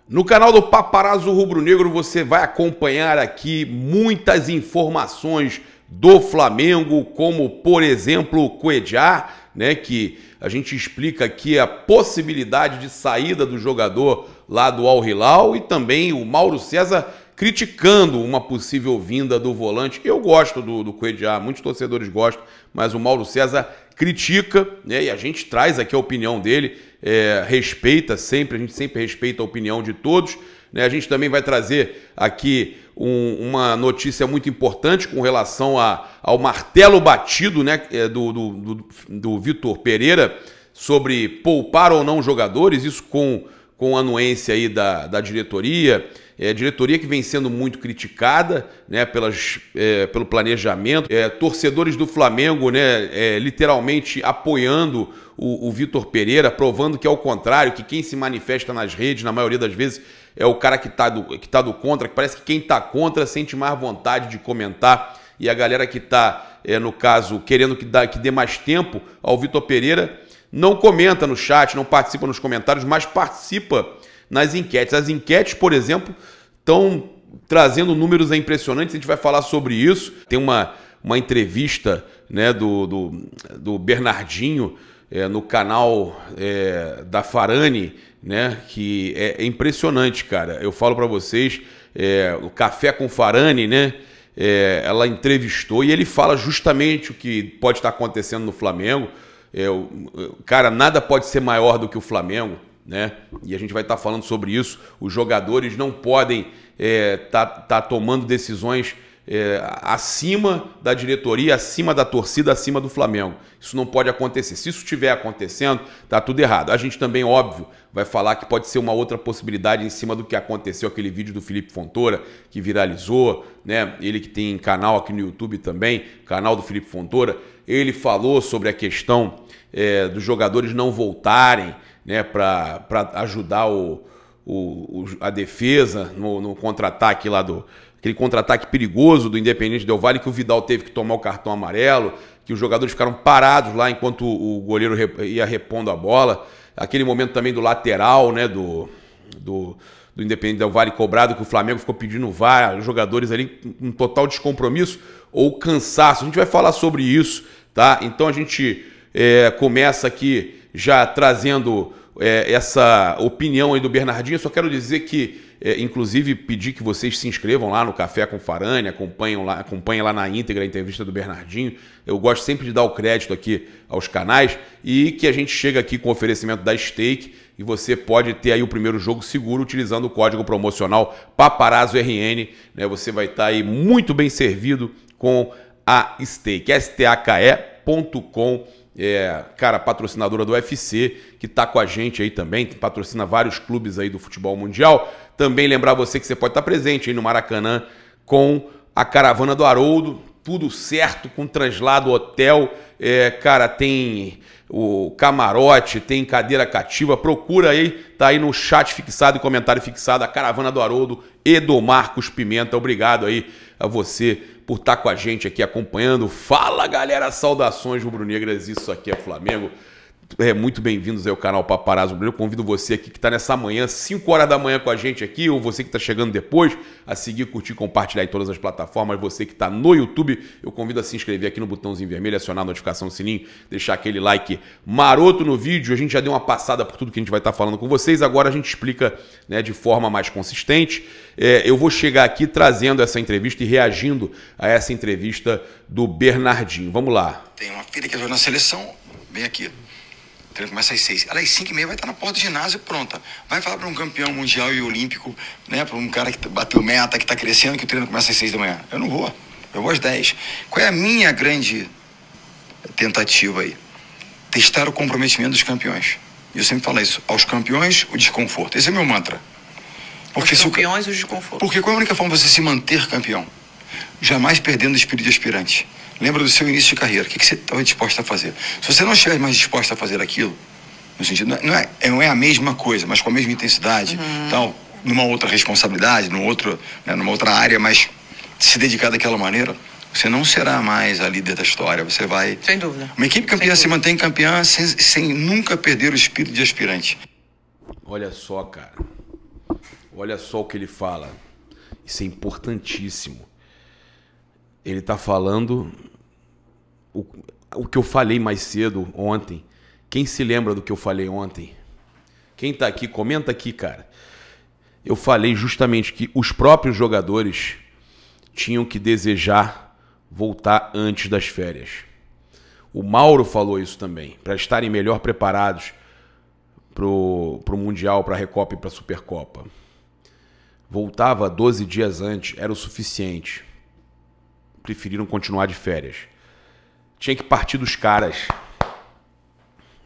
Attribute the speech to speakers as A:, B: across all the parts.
A: No canal do Paparazzo Rubro Negro você vai acompanhar aqui muitas informações do Flamengo, como por exemplo o Cuéllar, né, que a gente explica aqui a possibilidade de saída do jogador lá do Al Hilal, e também o Mauro César criticando uma possível vinda do volante. Eu gosto do Cuéllar, muitos torcedores gostam, mas o Mauro César critica, né, e a gente traz aqui a opinião dele, respeita sempre, a gente sempre respeita a opinião de todos, né? A gente também vai trazer aqui uma notícia muito importante com relação ao martelo batido, né, do Vitor Pereira sobre poupar ou não jogadores, isso com anuência aí da diretoria. Diretoria que vem sendo muito criticada, né, pelo planejamento, torcedores do Flamengo, né, literalmente apoiando o Vitor Pereira, provando que é o contrário, que quem se manifesta nas redes, na maioria das vezes, é o cara que tá do contra, que parece que quem tá contra sente mais vontade de comentar, e a galera que tá, no caso, querendo que dê mais tempo ao Vitor Pereira, não comenta no chat, não participa nos comentários, mas participa nas enquetes. As enquetes, por exemplo, estão trazendo números impressionantes, a gente vai falar sobre isso. Tem uma entrevista, né, do Bernardinho no canal da Farani, né, que é impressionante, cara. Eu falo para vocês, o Café com Farani, né, ela entrevistou e ele fala justamente o que pode estar acontecendo no Flamengo. Cara, nada pode ser maior do que o Flamengo, né? E a gente vai estar falando sobre isso. Os jogadores não podem tá tomando decisões acima da diretoria, acima da torcida, acima do Flamengo. Isso não pode acontecer. Se isso estiver acontecendo, tá tudo errado. A gente também, óbvio, vai falar que pode ser uma outra possibilidade em cima do que aconteceu, aquele vídeo do Felipe Fontoura, que viralizou, né? Ele que tem canal aqui no YouTube também, canal do Felipe Fontoura. Ele falou sobre a questão dos jogadores não voltarem, né, para ajudar a defesa no contra-ataque lá aquele contra-ataque perigoso do Independente Del Valle, que o Vidal teve que tomar o cartão amarelo, que os jogadores ficaram parados lá enquanto o goleiro ia repondo a bola. Aquele momento também do lateral, né, do Independente Del Valle cobrado, que o Flamengo ficou pedindo VAR, os jogadores ali um total descompromisso ou cansaço. A gente vai falar sobre isso, tá? Então a gente começa aqui já trazendo essa opinião aí do Bernardinho. Eu só quero dizer que, inclusive, pedir que vocês se inscrevam lá no Café com Farani, acompanhem lá na íntegra a entrevista do Bernardinho. Eu gosto sempre de dar o crédito aqui aos canais, e que a gente chega aqui com o oferecimento da Stake, e você pode ter aí o primeiro jogo seguro utilizando o código promocional PAPARAZZORN, né? Você vai estar aí muito bem servido com a Stake, stake.com. Cara, patrocinadora do UFC, que tá com a gente aí também, que patrocina vários clubes aí do futebol mundial. Também lembrar você que você pode estar presente aí no Maracanã com a Caravana do Haroldo, tudo certo, com translado, hotel, cara, tem o camarote, tem cadeira cativa. Procura aí, tá aí no chat fixado e comentário fixado, a Caravana do Haroldo e do Marcos Pimenta. Obrigado aí a você por estar com a gente aqui acompanhando. Fala, galera, saudações rubro-negras, isso aqui é Flamengo. Muito bem-vindos ao canal Paparazzo Rubro Negro. Convido você aqui que está nessa manhã, 5 horas da manhã com a gente aqui, ou você que está chegando depois, a seguir, curtir, compartilhar em todas as plataformas. Você que está no YouTube, eu convido a se inscrever aqui no botãozinho vermelho, acionar a notificação do sininho, deixar aquele like maroto no vídeo. A gente já deu uma passada por tudo que a gente vai estar falando com vocês, agora a gente explica, né, de forma mais consistente. Eu vou chegar aqui trazendo essa entrevista e reagindo a essa entrevista do Bernardinho. Vamos lá.
B: Tem uma filha que joga na seleção, vem aqui. O treino começa às 6. Ela às 5h30 vai estar na porta do ginásio pronta. Vai falar para um campeão mundial e olímpico, né, para um cara que bateu meta, que está crescendo, que o treino começa às 6 da manhã. Eu não vou. Eu vou às 10. Qual é a minha grande tentativa aí? Testar o comprometimento dos campeões. E eu sempre falo isso. Aos campeões, o desconforto. Esse é o meu mantra.
C: Porque os campeões, o desconforto.
B: Porque qual é a única forma de você se manter campeão? Jamais perdendo o espírito de aspirante. Lembra do seu início de carreira. O que você estava disposto a fazer? Se você não estiver mais disposto a fazer aquilo, no sentido, não é a mesma coisa, mas com a mesma intensidade, tal, numa outra responsabilidade, numa outra área, mas se dedicar daquela maneira, você não será mais a líder da história. Você vai...
C: Sem dúvida.
B: Uma equipe campeã se mantém campeã sem nunca perder o espírito de aspirante.
A: Olha só, cara. Olha só o que ele fala. Isso é importantíssimo. Ele está falando o que eu falei mais cedo ontem. Quem se lembra do que eu falei ontem? Quem está aqui, comenta aqui, cara. Eu falei justamente que os próprios jogadores tinham que desejar voltar antes das férias. O Mauro falou isso também, para estarem melhor preparados pro Mundial, para a Recopa e para a Supercopa. Voltava 12 dias antes, era o suficiente. Preferiram continuar de férias. Tinha que partir dos caras.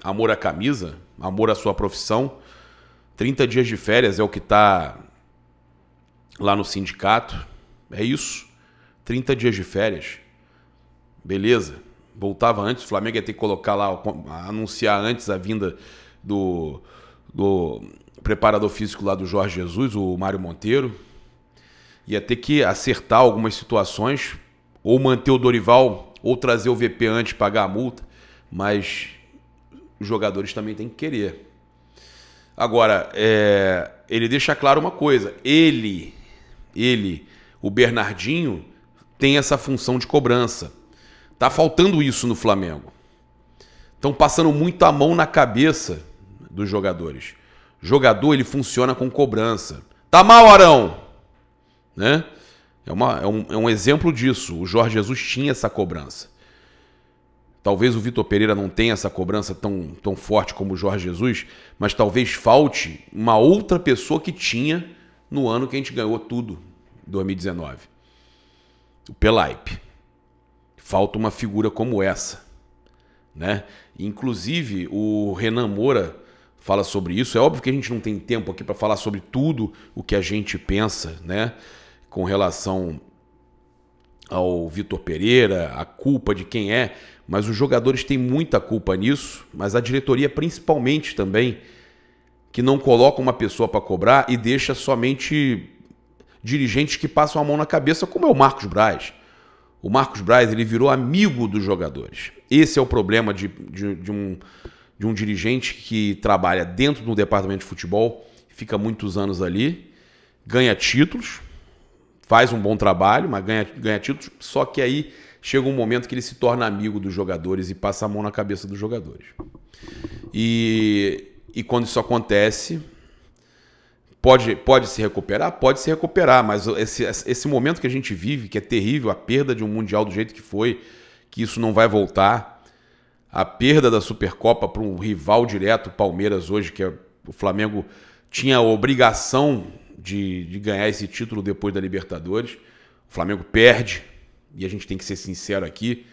A: Amor à camisa, amor à sua profissão. 30 dias de férias é o que está lá no sindicato. É isso. 30 dias de férias. Beleza. Voltava antes, o Flamengo ia ter que colocar lá, anunciar antes a vinda do preparador físico lá do Jorge Jesus, o Mário Monteiro. Ia ter que acertar algumas situações, ou manter o Dorival, ou trazer o VP antes, pagar a multa. Mas os jogadores também têm que querer. Agora, ele deixa claro uma coisa. Ele, o Bernardinho, tem essa função de cobrança. Tá faltando isso no Flamengo. Estão passando muito a mão na cabeça dos jogadores. O jogador, ele funciona com cobrança. Tá mal, Arão? Né? É um exemplo disso. O Jorge Jesus tinha essa cobrança. Talvez o Vitor Pereira não tenha essa cobrança tão forte como o Jorge Jesus, mas talvez falte uma outra pessoa que tinha no ano que a gente ganhou tudo, 2019. O Pelaipe. Falta uma figura como essa, né? Inclusive, o Renan Moura fala sobre isso. É óbvio que a gente não tem tempo aqui para falar sobre tudo o que a gente pensa, né? Com relação ao Vitor Pereira, a culpa de quem é, mas os jogadores têm muita culpa nisso, mas a diretoria principalmente também, que não coloca uma pessoa para cobrar e deixa somente dirigentes que passam a mão na cabeça, como é o Marcos Braz. O Marcos Braz, ele virou amigo dos jogadores. Esse é o problema de um dirigente que trabalha dentro do departamento de futebol, fica muitos anos ali, ganha títulos, faz um bom trabalho, mas ganha títulos, só que aí chega um momento que ele se torna amigo dos jogadores e passa a mão na cabeça dos jogadores. E quando isso acontece, pode se recuperar? Pode se recuperar, mas esse momento que a gente vive, que é terrível, a perda de um Mundial do jeito que foi, que isso não vai voltar, a perda da Supercopa para um rival direto, o Palmeiras hoje, que o Flamengo tinha a obrigação de ganhar esse título depois da Libertadores. O Flamengo perde, e a gente tem que ser sincero aqui,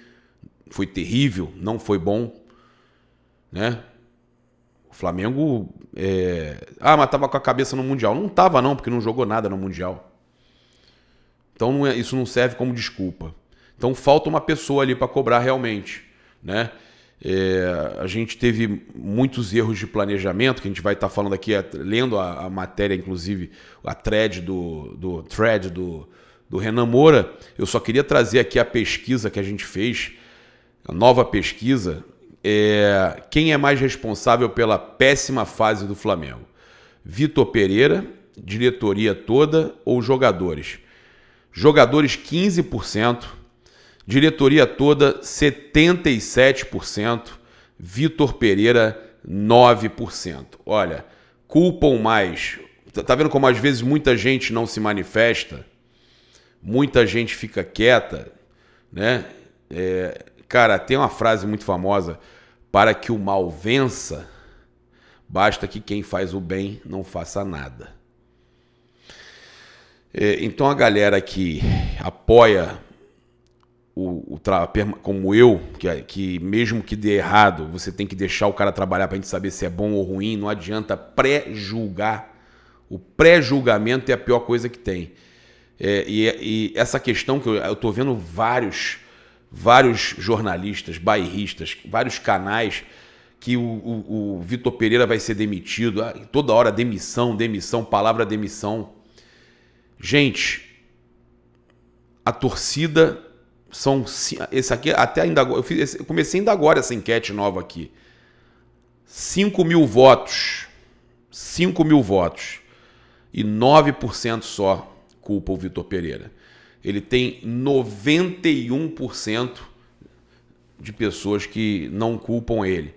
A: foi terrível, não foi bom, né? O Flamengo... mas estava com a cabeça no Mundial. Não estava não, porque não jogou nada no Mundial. Então isso não serve como desculpa. Então falta uma pessoa ali para cobrar realmente, né? A gente teve muitos erros de planejamento, que a gente vai estar falando aqui, lendo a matéria, inclusive, a thread do Renan Moura. Eu só queria trazer aqui a pesquisa que a gente fez, a nova pesquisa. Quem é mais responsável pela péssima fase do Flamengo? Vitor Pereira, diretoria toda ou jogadores? Jogadores 15%, diretoria toda 77%, Vitor Pereira 9%. Olha, culpam mais. Tá vendo como às vezes muita gente não se manifesta? Muita gente fica quieta, né? Cara, tem uma frase muito famosa: para que o mal vença, basta que quem faz o bem não faça nada. Então a galera que apoia como eu, que mesmo que dê errado, você tem que deixar o cara trabalhar para a gente saber se é bom ou ruim, não adianta pré-julgar. O pré-julgamento é a pior coisa que tem. E essa questão que eu estou vendo vários jornalistas, bairristas, vários canais que o Vitor Pereira vai ser demitido, toda hora demissão, palavra demissão. Gente, a torcida são... Esse aqui, até ainda agora, eu comecei ainda agora essa enquete nova aqui. 5 mil votos. 5 mil votos. e 9% só culpa o Vitor Pereira. Ele tem 91% de pessoas que não culpam ele.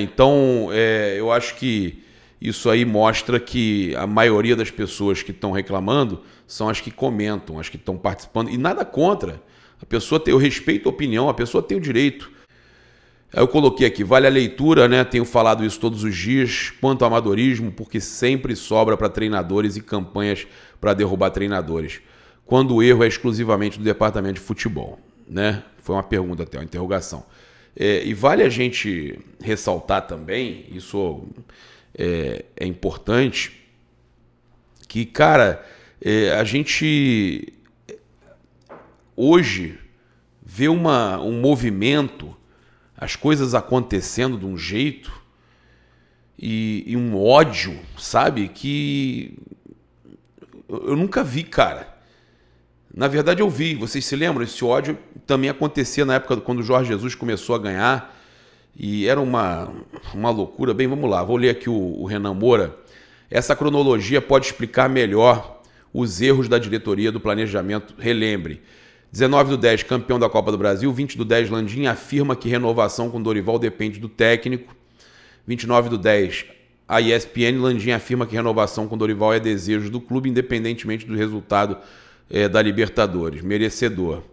A: Então, eu acho que isso aí mostra que a maioria das pessoas que estão reclamando são as que comentam, as que estão participando. E nada contra. A pessoa tem, eu respeito a opinião, a pessoa tem o direito. Eu coloquei aqui, vale a leitura, né? Tenho falado isso todos os dias, quanto ao amadorismo, porque sempre sobra para treinadores e campanhas para derrubar treinadores, quando o erro é exclusivamente do departamento de futebol, né? Foi uma pergunta até, uma interrogação. E vale a gente ressaltar também, isso é importante, que, cara, a gente hoje vê um movimento, as coisas acontecendo de um jeito e um ódio, sabe, que eu nunca vi, cara. Na verdade eu vi, vocês se lembram? Esse ódio também acontecia na época quando o Jorge Jesus começou a ganhar e era uma loucura. Bem, vamos lá, vou ler aqui o Renan Moura. Essa cronologia pode explicar melhor os erros da diretoria do planejamento. Relembre, 19/10, campeão da Copa do Brasil. 20/10, Landim afirma que renovação com Dorival depende do técnico. 29/10, a ESPN, Landim afirma que renovação com Dorival é desejo do clube, independentemente do resultado da Libertadores. Merecedor.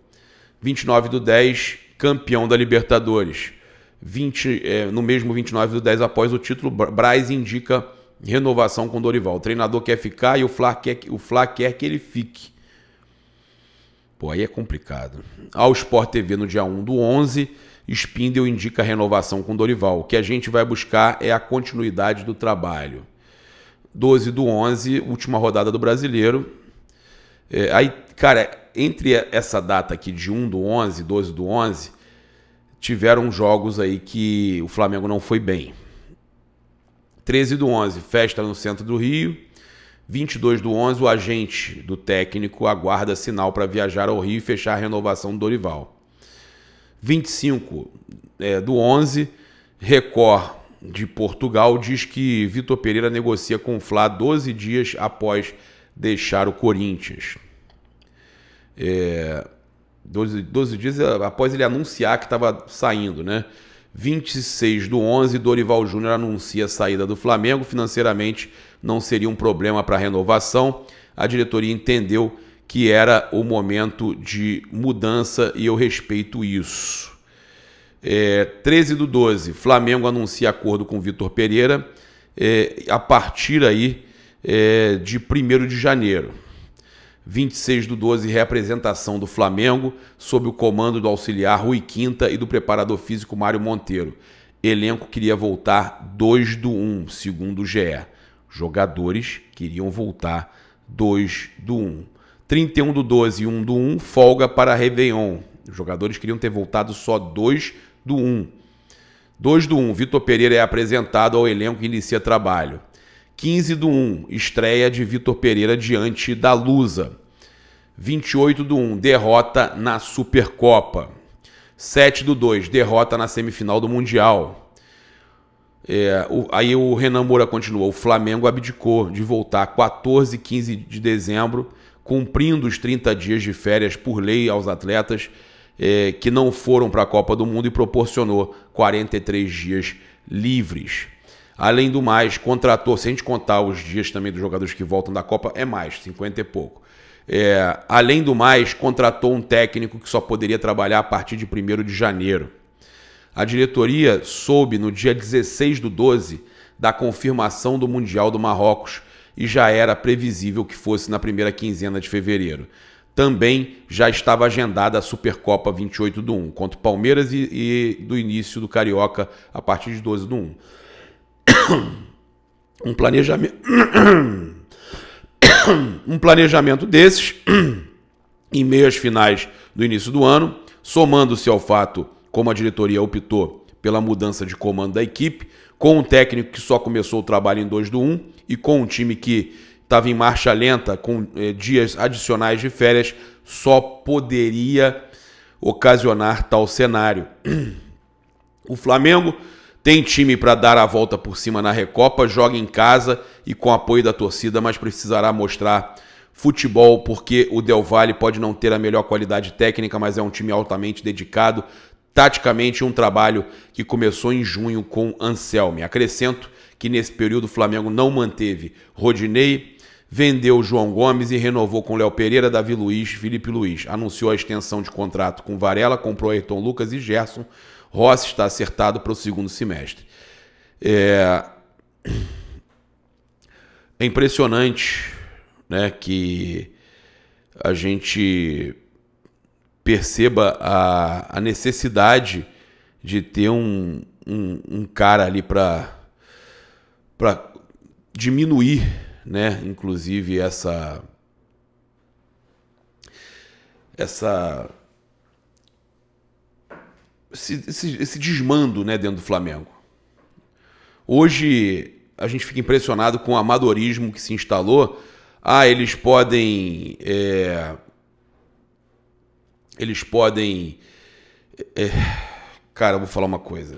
A: 29/10, campeão da Libertadores. No mesmo 29/10, após o título, Braz indica renovação com Dorival. O treinador quer ficar e o Fla quer que ele fique. Pô, aí é complicado. Ao Sport TV, no dia 1/11, Spindel indica renovação com Dorival. O que a gente vai buscar é a continuidade do trabalho. 12/11, última rodada do Brasileiro. Aí, cara, entre essa data aqui de 1/11, 12/11, tiveram jogos aí que o Flamengo não foi bem. 13/11, festa no centro do Rio. 22/11, o agente do técnico aguarda sinal para viajar ao Rio e fechar a renovação do Dorival. 25/11, Record de Portugal diz que Vitor Pereira negocia com o Fla 12 dias após deixar o Corinthians. 12 dias após ele anunciar que estava saindo, né? 26/11, Dorival Júnior anuncia a saída do Flamengo. Financeiramente não seria um problema para a renovação. A diretoria entendeu que era o momento de mudança e eu respeito isso. 13/12, Flamengo anuncia acordo com Vitor Pereira a partir aí de 1º de janeiro. 26/12, reapresentação do Flamengo sob o comando do auxiliar Rui Quinta e do preparador físico Mário Monteiro. Elenco queria voltar 2/1, segundo o GE. Jogadores queriam voltar 2/1. 31/12 e 1/1, folga para Réveillon. Os jogadores queriam ter voltado só 2/1. 2/1, Vitor Pereira é apresentado ao elenco e inicia trabalho. 15/1, estreia de Vitor Pereira diante da Lusa. 28/1, derrota na Supercopa. 7/2, derrota na semifinal do Mundial. Aí o Renan Moura continuou. O Flamengo abdicou de voltar 14 e 15 de dezembro, cumprindo os 30 dias de férias por lei aos atletas que não foram para a Copa do Mundo e proporcionou 43 dias livres. Além do mais, contratou, se a gente contar os dias também dos jogadores que voltam da Copa, é mais, 50 e pouco. Além do mais, contratou um técnico que só poderia trabalhar a partir de 1º de janeiro. A diretoria soube no dia 16/12 da confirmação do Mundial do Marrocos e já era previsível que fosse na primeira quinzena de fevereiro. Também já estava agendada a Supercopa 28/1 contra o Palmeiras e do início do Carioca a partir de 12/1. Um planejamento desses, em meio às finais do início do ano, somando-se ao fato como a diretoria optou pela mudança de comando da equipe, com um técnico que só começou o trabalho em 2/1 e com um time que estava em marcha lenta, com dias adicionais de férias, só poderia ocasionar tal cenário. O Flamengo Tem time para dar a volta por cima na Recopa, joga em casa e com apoio da torcida, mas precisará mostrar futebol, porque o Del Valle pode não ter a melhor qualidade técnica, mas é um time altamente dedicado, taticamente um trabalho que começou em junho com Anselmi. Acrescento que nesse período o Flamengo não manteve Rodinei, vendeu João Gomes e renovou com Léo Pereira, Davi Luiz, Felipe Luiz. Anunciou a extensão de contrato com Varela, comprou Ayrton Lucas e Gerson. Rossi está acertado para o segundo semestre. É impressionante, né, que a gente perceba a necessidade de ter um cara ali para diminuir, né, inclusive esse desmando, né, dentro do Flamengo. Hoje a gente fica impressionado com o amadorismo que se instalou. Eles podem cara, eu vou falar uma coisa.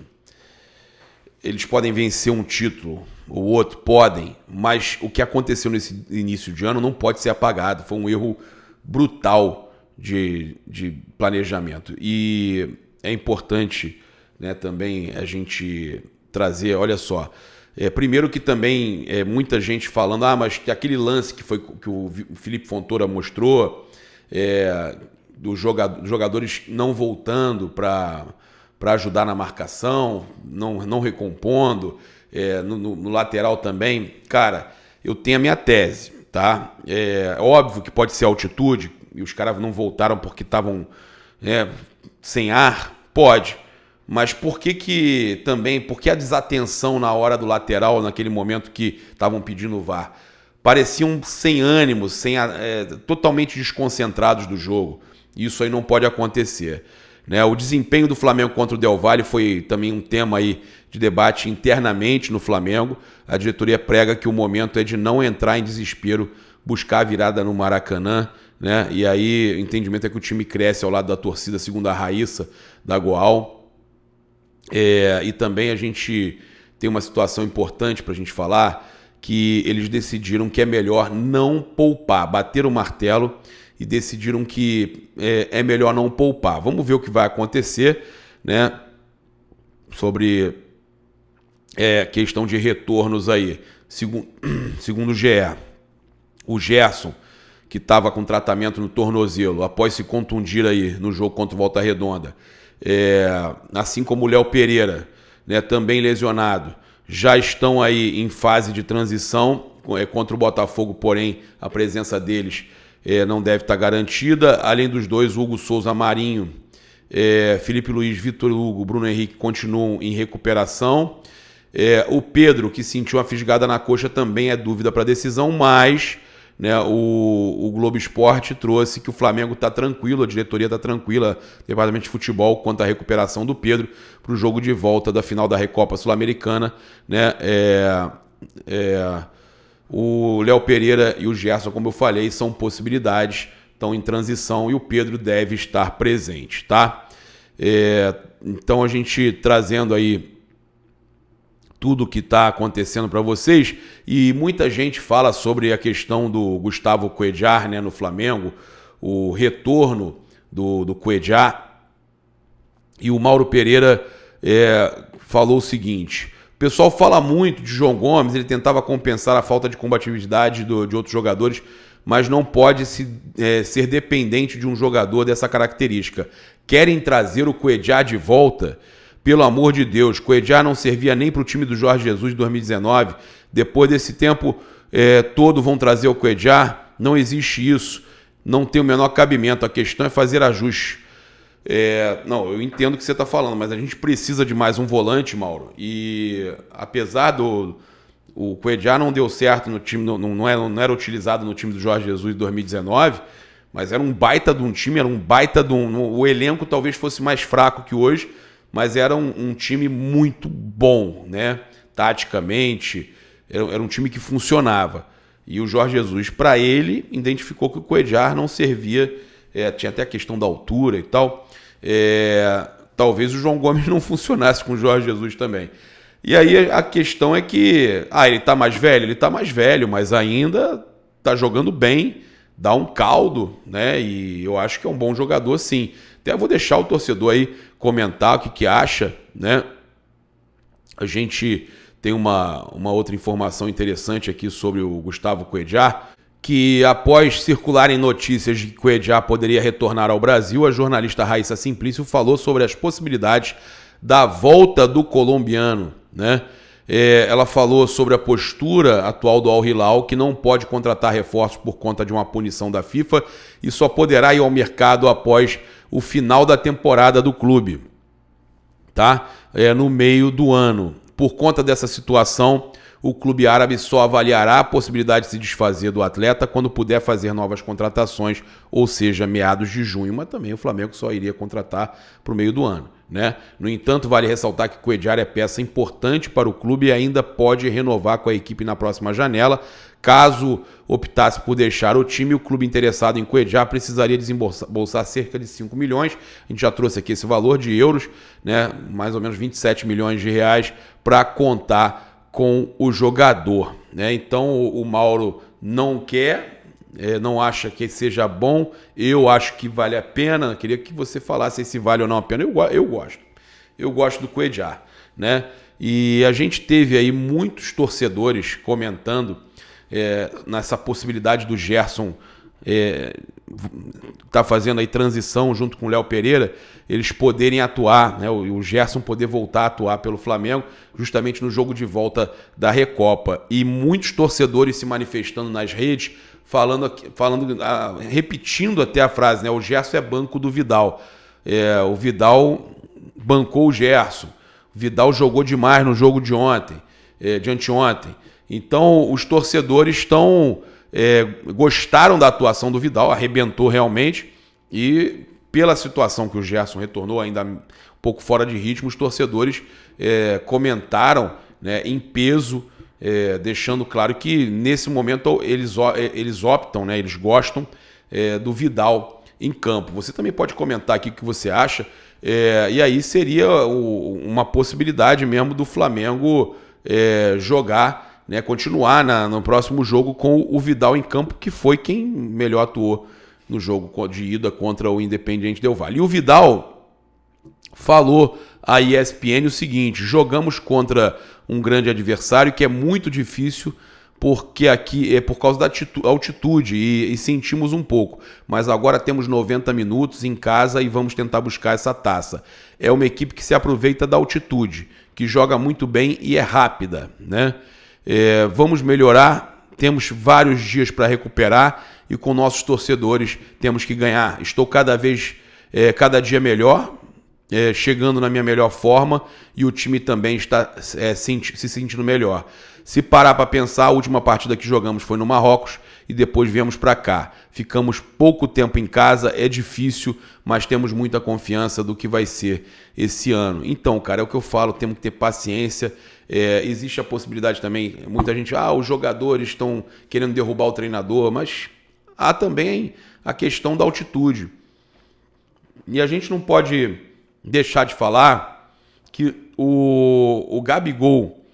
A: Eles podem vencer um título, o outro podem, mas o que aconteceu nesse início de ano não pode ser apagado. Foi um erro brutal de planejamento. E é importante, né, também a gente trazer, olha só, primeiro que também muita gente falando, mas que aquele lance que o Felipe Fontoura mostrou, dos jogadores não voltando para ajudar na marcação, não recompondo, no lateral também, cara, eu tenho a minha tese, tá? É óbvio que pode ser altitude, e os caras não voltaram porque estavam sem ar, pode. Mas por que a desatenção na hora do lateral, naquele momento que estavam pedindo o VAR? Pareciam sem ânimo, totalmente desconcentrados do jogo. Isso aí não pode acontecer, né? O desempenho do Flamengo contra o Del Valle foi também um tema aí de debate internamente no Flamengo. A diretoria prega que o momento é de não entrar em desespero, buscar a virada no Maracanã, né? E aí o entendimento é que o time cresce ao lado da torcida, segundo a Raíssa da Goal. E também a gente tem uma situação importante para a gente falar, que eles decidiram que é melhor não poupar, bater o martelo e decidiram que é melhor não poupar. Vamos ver o que vai acontecer, né, sobre questão de retornos aí. Segundo o GE, o Gerson, que estava com tratamento no tornozelo, após se contundir aí no jogo contra o Volta Redonda, assim como o Léo Pereira, né, também lesionado, já estão aí em fase de transição contra o Botafogo, porém a presença deles não deve estar garantida. Além dos dois, Hugo Souza, Marinho, Felipe Luiz, Vitor Hugo, Bruno Henrique continuam em recuperação. O Pedro, que sentiu uma fisgada na coxa, também é dúvida para a decisão, mas, né, o Globo Esporte trouxe que o Flamengo está tranquilo, a diretoria está tranquila, o departamento de futebol, quanto à recuperação do Pedro para o jogo de volta da final da Recopa Sul-Americana, né? O Léo Pereira e o Gerson, como eu falei, são possibilidades, estão em transição e o Pedro deve estar presente, tá? Então a gente trazendo aí tudo que está acontecendo para vocês, e muita gente fala sobre a questão do Gustavo Cuéllar, né, no Flamengo, o retorno do Cuéllar, e o Mauro Pereira falou o seguinte: o pessoal fala muito de João Gomes, ele tentava compensar a falta de combatividade de outros jogadores, mas não pode ser dependente de um jogador dessa característica. Querem trazer o Cuéllar de volta? Pelo amor de Deus, Cuéllar não servia nem para o time do Jorge Jesus de 2019. Depois desse tempo todo vão trazer o Cuéllar? Não existe isso. Não tem o menor cabimento. A questão é fazer ajustes. Não, eu entendo o que você está falando, mas a gente precisa de mais um volante, Mauro. E apesar o Cuéllar não deu certo no time, não era utilizado no time do Jorge Jesus de 2019, mas era um baita de um time, o elenco talvez fosse mais fraco que hoje, mas era um time muito bom, né? Taticamente, era um time que funcionava. E o Jorge Jesus, para ele, identificou que o Cuéllar não servia, tinha até a questão da altura e tal. Talvez o João Gomes não funcionasse com o Jorge Jesus também. E aí a questão é que, ele tá mais velho? Ele tá mais velho, mas ainda tá jogando bem, dá um caldo, né? E eu acho que é um bom jogador, sim. Até vou deixar o torcedor aí comentar o que acha, né? A gente tem uma outra informação interessante aqui sobre o Gustavo Cuéllar, que após circularem notícias de que Cuéllar poderia retornar ao Brasil, a jornalista Raíssa Simplício falou sobre as possibilidades da volta do colombiano, né? Ela falou sobre a postura atual do Al Hilal, que não pode contratar reforços por conta de uma punição da FIFA e só poderá ir ao mercado após o final da temporada do clube, tá? No meio do ano. Por conta dessa situação, o clube árabe só avaliará a possibilidade de se desfazer do atleta quando puder fazer novas contratações, ou seja, meados de junho. Mas também o Flamengo só iria contratar para o meio do ano, né? No entanto, vale ressaltar que Cuéllar é peça importante para o clube e ainda pode renovar com a equipe na próxima janela. Caso optasse por deixar o time, o clube interessado em Cuéllar precisaria desembolsar cerca de 5 milhões. A gente já trouxe aqui esse valor de euros, né? Mais ou menos 27 milhões de reais para contar com o jogador, né? Então o Mauro não quer, não acha que seja bom. Eu acho que vale a pena. Queria que você falasse se vale ou não a pena. Eu gosto do Cuéllar, né? E a gente teve aí muitos torcedores comentando nessa possibilidade do Gerson tá fazendo aí transição junto com o Léo Pereira, eles poderem atuar, né? O Gerson poder voltar a atuar pelo Flamengo justamente no jogo de volta da Recopa. E muitos torcedores se manifestando nas redes, repetindo até a frase, né? O Gerson é banco do Vidal. O Vidal bancou o Gerson. O Vidal jogou demais no jogo de ontem, de anteontem. Então os torcedores gostaram da atuação do Vidal, arrebentou realmente, e pela situação que o Gerson retornou ainda um pouco fora de ritmo, os torcedores comentaram, né, em peso, deixando claro que nesse momento eles optam, né, eles gostam do Vidal em campo. Você também pode comentar aqui o que você acha, e aí seria uma possibilidade mesmo do Flamengo jogar, né, continuar no próximo jogo com o Vidal em campo, que foi quem melhor atuou no jogo de ida contra o Independiente Del Valle. E o Vidal falou à ESPN o seguinte: jogamos contra um grande adversário que é muito difícil, porque aqui é por causa da altitude e sentimos um pouco, mas agora temos 90 minutos em casa e vamos tentar buscar essa taça. É uma equipe que se aproveita da altitude, que joga muito bem e é rápida, né? Vamos melhorar, temos vários dias para recuperar e com nossos torcedores temos que ganhar. Estou cada dia melhor, chegando na minha melhor forma, e o time também está se sentindo melhor. Se parar para pensar, a última partida que jogamos foi no Marrocos e depois viemos para cá. Ficamos pouco tempo em casa, é difícil, mas temos muita confiança do que vai ser esse ano. Então, cara, é o que eu falo, temos que ter paciência. Existe a possibilidade também, muita gente, os jogadores estão querendo derrubar o treinador, mas há também a questão da altitude. E a gente não pode deixar de falar que o Gabigol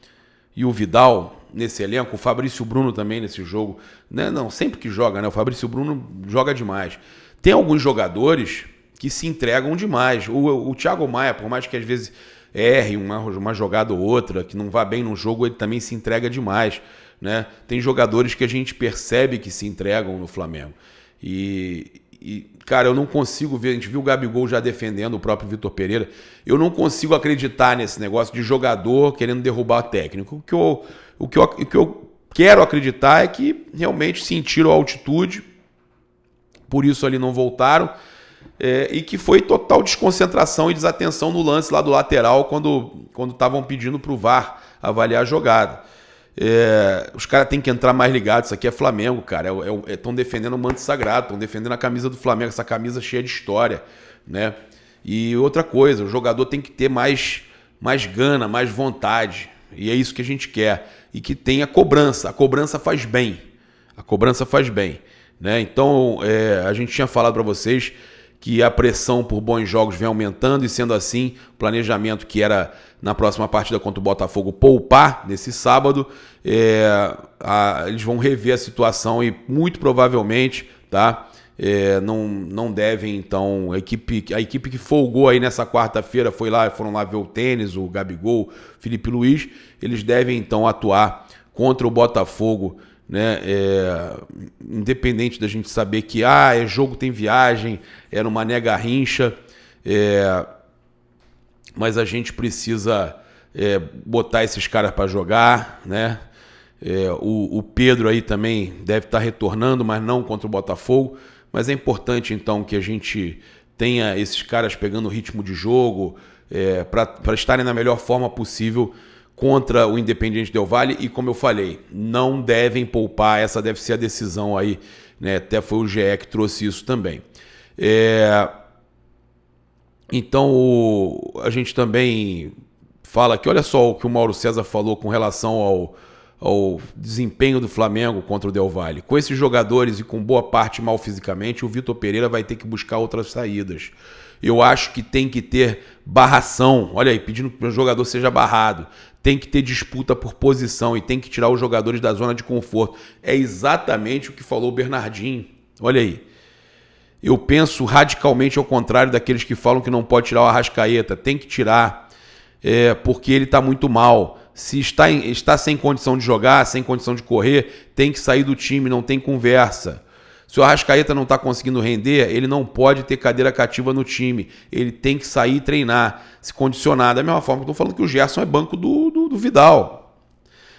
A: e o Vidal nesse elenco, o Fabrício Bruno também nesse jogo, né? Não, sempre que joga, né? O Fabrício Bruno joga demais. Tem alguns jogadores que se entregam demais. O Thiago Maia, por mais que às vezes erre uma jogada ou outra, que não vá bem no jogo, ele também se entrega demais, né? Tem jogadores que a gente percebe que se entregam no Flamengo. Cara, eu não consigo ver, a gente viu o Gabigol já defendendo o próprio Vitor Pereira, eu não consigo acreditar nesse negócio de jogador querendo derrubar o técnico. O que eu quero acreditar é que realmente sentiram a altitude, por isso ali não voltaram, e que foi total desconcentração e desatenção no lance lá do lateral, quando estavam pedindo para o VAR avaliar a jogada. Os caras têm que entrar mais ligados. Isso aqui é Flamengo, cara. Estão defendendo o manto sagrado, estão defendendo a camisa do Flamengo, essa camisa cheia de história, né? E outra coisa, o jogador tem que ter mais gana, mais vontade. E é isso que a gente quer. E que tenha cobrança. A cobrança faz bem. A cobrança faz bem, né? Então, a gente tinha falado para vocês que a pressão por bons jogos vem aumentando e, sendo assim, o planejamento que era na próxima partida contra o Botafogo poupar nesse sábado, eles vão rever a situação e muito provavelmente, tá? Não devem, então, a equipe que folgou aí nessa quarta-feira foram lá ver o Tênis, o Gabigol, Felipe Luiz, eles devem então atuar contra o Botafogo, né? Independente da gente saber que jogo, tem viagem, era uma Mané Garrincha, mas a gente precisa botar esses caras para jogar, né? O Pedro aí também deve estar retornando, mas não contra o Botafogo. Mas é importante, então, que a gente tenha esses caras pegando o ritmo de jogo para estarem na melhor forma possível contra o Independiente Del Valle. E, como eu falei, não devem poupar. Essa deve ser a decisão aí, né? Até foi o GE que trouxe isso também. Então, a gente também fala que, olha só o que o Mauro César falou com relação ao desempenho do Flamengo contra o Del Valle. Com esses jogadores e com boa parte mal fisicamente, o Vitor Pereira vai ter que buscar outras saídas. Eu acho que tem que ter barração. Olha aí, pedindo que o jogador seja barrado. Tem que ter disputa por posição e tem que tirar os jogadores da zona de conforto. É exatamente o que falou o Bernardinho. Olha aí. Eu penso radicalmente ao contrário daqueles que falam que não pode tirar o Arrascaeta. Tem que tirar, porque ele está muito mal. Se está sem condição de jogar, sem condição de correr, tem que sair do time, não tem conversa. Se o Arrascaeta não está conseguindo render, ele não pode ter cadeira cativa no time. Ele tem que sair e treinar, se condicionar. Da mesma forma que eu estou falando que o Gerson é banco do Vidal.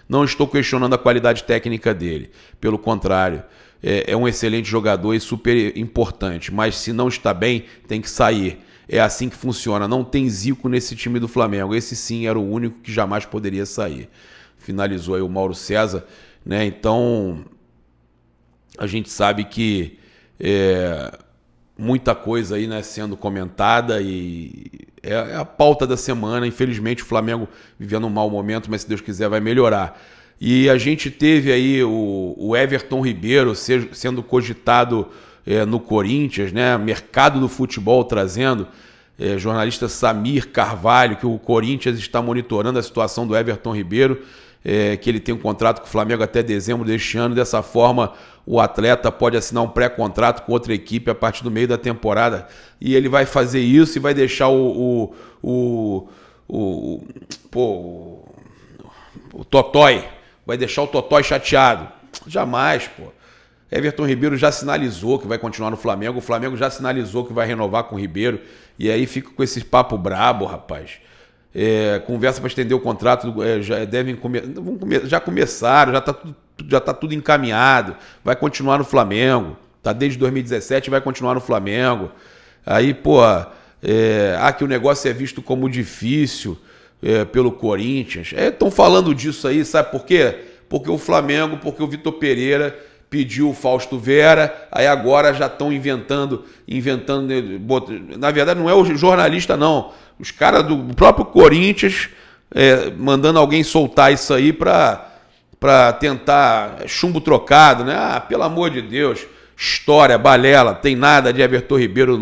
A: Não estou questionando a qualidade técnica dele. Pelo contrário, é um excelente jogador e super importante. Mas se não está bem, tem que sair. É assim que funciona. Não tem Zico nesse time do Flamengo. Esse sim era o único que jamais poderia sair. Finalizou aí o Mauro César, né? Então, a gente sabe que muita coisa aí, né, sendo comentada e é a pauta da semana. Infelizmente, o Flamengo vivendo um mau momento, mas se Deus quiser vai melhorar. E a gente teve aí o Everton Ribeiro sendo cogitado no Corinthians, né? Mercado do futebol trazendo, jornalista Samir Carvalho, que o Corinthians está monitorando a situação do Everton Ribeiro, que ele tem um contrato com o Flamengo até dezembro deste ano. Dessa forma, o atleta pode assinar um pré-contrato com outra equipe a partir do meio da temporada, e ele vai fazer isso e vai deixar o Totói, vai deixar o Totói chateado. Jamais, pô. Everton Ribeiro já sinalizou que vai continuar no Flamengo. O Flamengo já sinalizou que vai renovar com o Ribeiro. E aí fica com esse papo brabo, rapaz. Conversa para estender o contrato. Já começaram, já tá tudo encaminhado. Vai continuar no Flamengo. Tá desde 2017 e vai continuar no Flamengo. Aí, pô, que o negócio é visto como difícil pelo Corinthians. Estão falando disso aí, sabe por quê? Porque o Flamengo, porque o Vitor Pereira pediu o Fausto Vera, aí agora já estão inventando, na verdade não é o jornalista não, os caras do próprio Corinthians mandando alguém soltar isso aí para tentar chumbo trocado, né? Pelo amor de Deus, história, balela, tem nada de Everton Ribeiro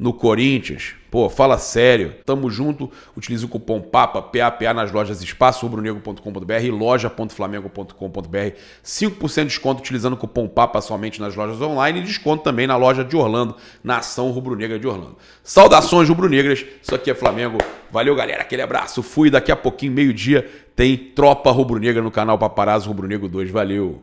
A: no Corinthians. Pô, fala sério. Tamo junto. Utilize o cupom PAPA, PAPA, nas lojas Espaço Rubro-Negro.com.br e loja.flamengo.com.br. 5% de desconto utilizando o cupom PAPA somente nas lojas online e desconto também na loja de Orlando, na Ação Rubro-Negra de Orlando. Saudações rubro-negras. Isso aqui é Flamengo. Valeu, galera. Aquele abraço. Fui. Daqui a pouquinho, meio-dia, tem Tropa Rubro-Negra no canal Paparazzo Rubro-Negro 2. Valeu.